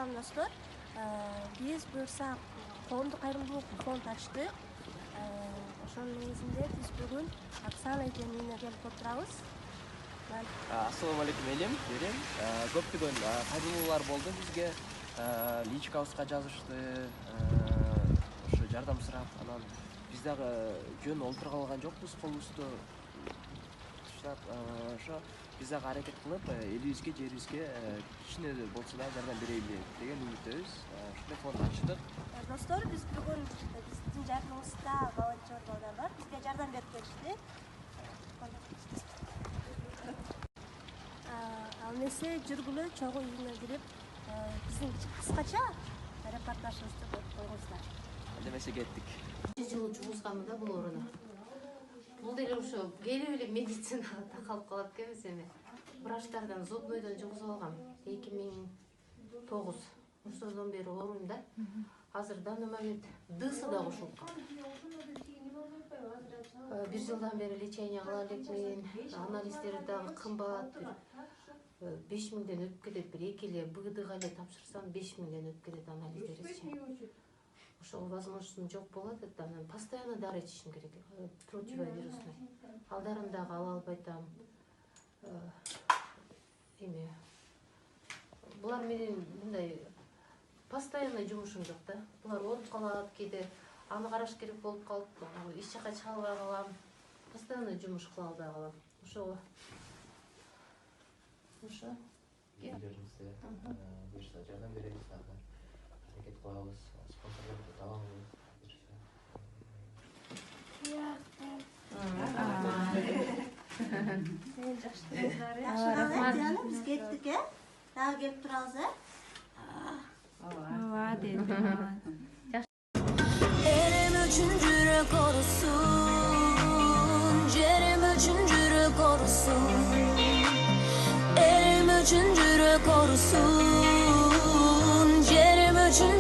салам достор. Биз буюрса коомдук кайрымдуулук фонд ачтык. Ошонун негизинде биз бүгүн Оксана экенин үйүнө келип отурабыз. Ассаламу алейкум элим, берем. Көптөгөн кайрылуулар болду бизге. Личкабызга жазышты, ошо жардам сурап, анан биз дагы жөн олтура калган жокпуз, колубузду таштап, ошо биз дагы аракет кылып, элибизге, жерибизге кичине болсо да жардам берели деген үмүттөбүз. Ошондой фонд ачтык. Достор, биз бүгүн биздин жакыныбызда волонтер балдар бар. Бизге жардам берип келишти. Ал эмесе жүргүлө чогуу үйүнө кирип, биздин кыскача репортажыбызды көрүп коюңуздар. Анда эмесе кеттик. Жылуу жугузгамы да бул орунда. Бул деле ошо келип эле медицинага такалып калат экенбиз эми. Врачтардан зубнойдон жугузуп алгам 2009. Ошодон бери ооруйм да. Азыр данный момент дысы да кошулуп калды. 1 жылдан бери лечение кыла элекмин. Анализдери дагы кымбат. 5000ден өтүп кетет. Бир 2 эле БДга эле тапшырсам 5000ден өтүп кетет анализдери. Ошого возможностум жок болот, анан постоянно дары ичишим керек. Противовирусный. Алдарын дагы ала албай атам. Эми булар менен мындай постоянно жумушум жок да. Булар ооруп калат, кээде аны караш керек болуп калып, эч жака чыга албай калам. Постоянно жумуш кыла албай калам. Ошо Билерибизде буюрса жардам беребиз дагы. Аракет кылабыз, спонсорлорду табабыз. Жакшы рахмат. Биз кеттик, дагы келип турабыз, Ооба деди. Elim üçün yürek korusun, yerim üçün yürek korusun. Elim üçün yürek korusun, yerim üçün